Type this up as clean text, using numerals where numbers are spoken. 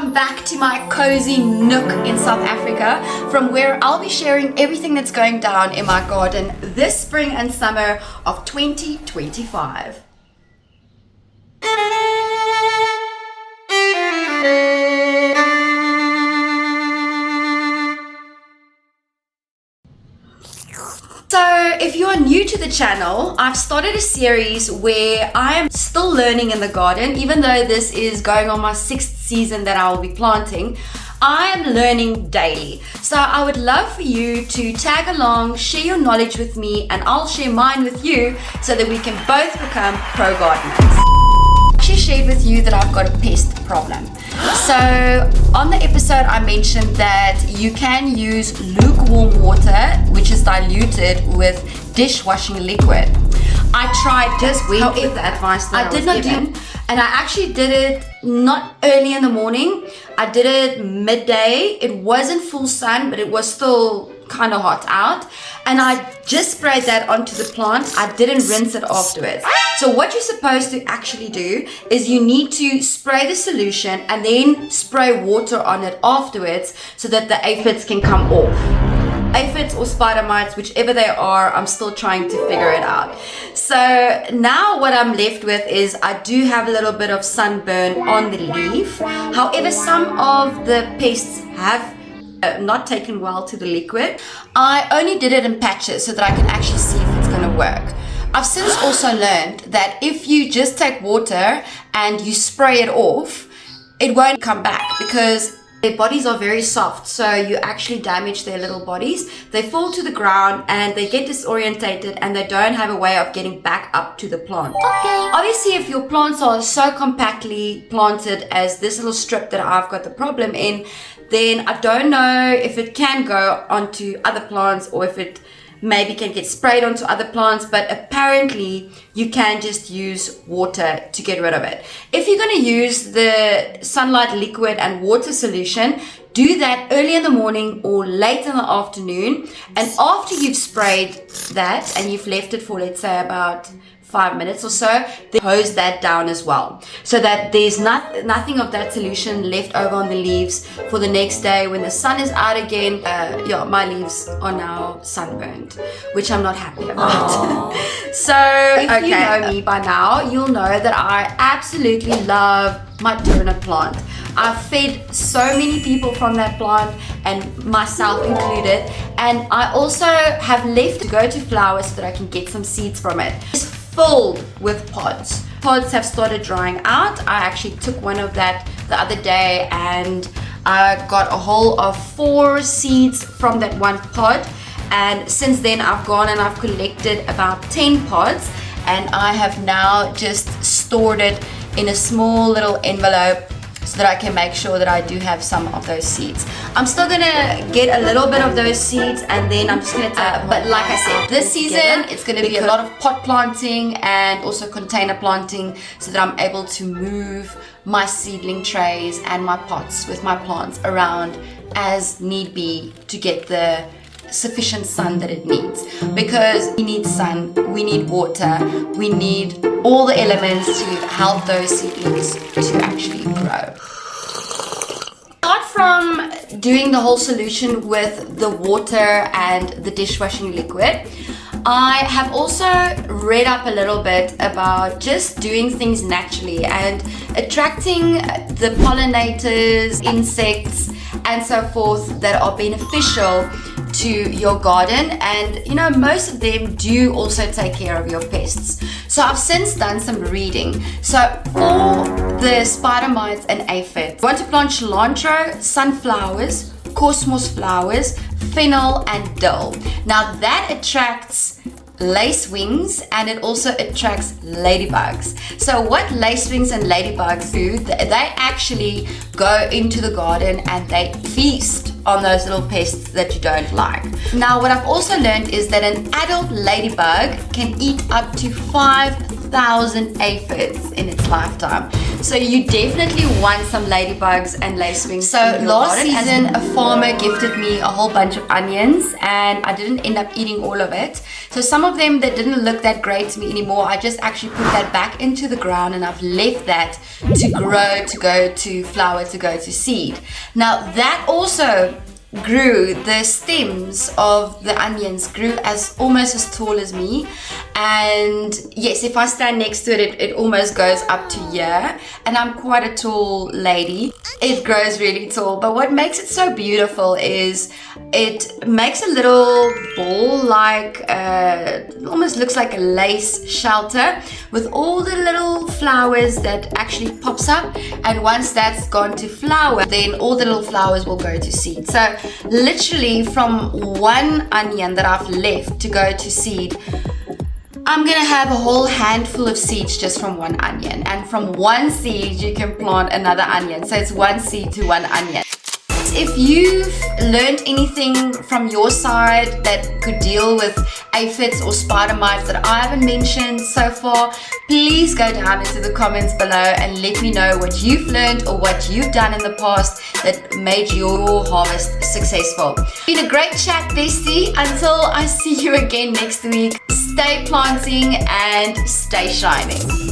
welcome back to my cozy nook in South Africa, from where I'll be sharing everything that's going down in my garden this spring and summer of 2025. So if you are new to the channel, I've started a series where I am still learning in the garden. Even though this is going on my 6th season that I will be planting, I am learning daily. So I would love for you to tag along, share your knowledge with me, and I'll share mine with you so that we can both become pro gardeners. I actually shared with you that I've got a pest problem. So on the episode I mentioned that you can use lukewarm water, which is diluted with dishwashing liquid. I tried just went with the advice that I did not do, and I actually did it not early in the morning. I did it midday. It wasn't full sun, but it was still kind of hot out, and I just sprayed that onto the plant. I didn't rinse it afterwards. So what you're supposed to actually do is you need to spray the solution and then spray water on it afterwards so that the aphids can come off. Aphids or spider mites, whichever they are, I'm still trying to figure it out. So now what I'm left with is I do have a little bit of sunburn on the leaf. However, some of the pests have not taken well to the liquid. I only did it in patches so that I can actually see if it's going to work. I've since also learned that if you just take water and you spray it off, it won't come back because their bodies are very soft, so you actually damage their little bodies. They fall to the ground and they get disorientated and they don't have a way of getting back up to the plant. Obviously, if your plants are so compactly planted as this little strip that I've got the problem in, then I don't know if it can go onto other plants or if it maybe can get sprayed onto other plants, but apparently you can just use water to get rid of it. If you're going to use the sunlight liquid and water solution, do that early in the morning or late in the afternoon, and after you've sprayed that and you've left it for, let's say, about 5 minutes or so, then hose that down as well, so that there's nothing of that solution left over on the leaves for the next day when the sun is out again. My leaves are now sunburned, which I'm not happy about. So if you know me by now, you'll know that I absolutely love my turnip plant. I've fed so many people from that plant, and myself included, and I also have left to go to flower so that I can get some seeds from it. It's filled with pods. Pods have started drying out. I actually took one of that the other day and I got a haul of 4 seeds from that one pod, and since then I've gone and I've collected about 10 pods, and I have now just stored it in a small little envelope so that I can make sure that I do have some of those seeds. I'm still gonna get a little bit of those seeds, and then I'm just gonna but like I said, this season it's gonna be a lot of pot planting and also container planting so that I'm able to move my seedling trays and my pots with my plants around as need be to get the sufficient sun that it needs, because we need sun, we need water, we need all the elements to help those seedlings to actually grow. Apart from doing the whole solution with the water and the dishwashing liquid, I have also read up a little bit about just doing things naturally and attracting the pollinators, insects, and so forth that are beneficial to your garden, and you know, most of them do also take care of your pests. So I've since done some reading. So for the spider mites and aphids, you want to plant cilantro, sunflowers, cosmos flowers, fennel, and dill. Now that attracts lacewings and it also attracts ladybugs. So what lacewings and ladybugs do, they actually go into the garden and they feast on those little pests that you don't like. Now what I've also learned is that an adult ladybug can eat up to 5 4,000 aphids in its lifetime. So you definitely want some ladybugs and lacewings. So last season, a farmer gifted me a whole bunch of onions and I didn't end up eating all of it. So some of them that didn't look that great to me anymore, I just actually put that back into the ground and I've left that to grow, to go to flower, to go to seed. Now that also grew, the stems of the onions grew almost as tall as me, and yes, if I stand next to it, it almost goes up to here, and I'm quite a tall lady. It grows really tall, but what makes it so beautiful is it makes a little ball, like it almost looks like a lace shelter with all the little flowers that actually pops up, and once that's gone to flower, then all the little flowers will go to seed. So literally from one onion that I've left to go to seed, I'm gonna have a whole handful of seeds just from one onion, and from one seed you can plant another onion, so it's one seed to one onion. If you've learned anything from your side that could deal with aphids or spider mites that I haven't mentioned so far, please go down into the comments below and let me know what you've learned or what you've done in the past that made your harvest successful. Been a great chat, bestie. Until I see you again next week, stay planting and stay shining.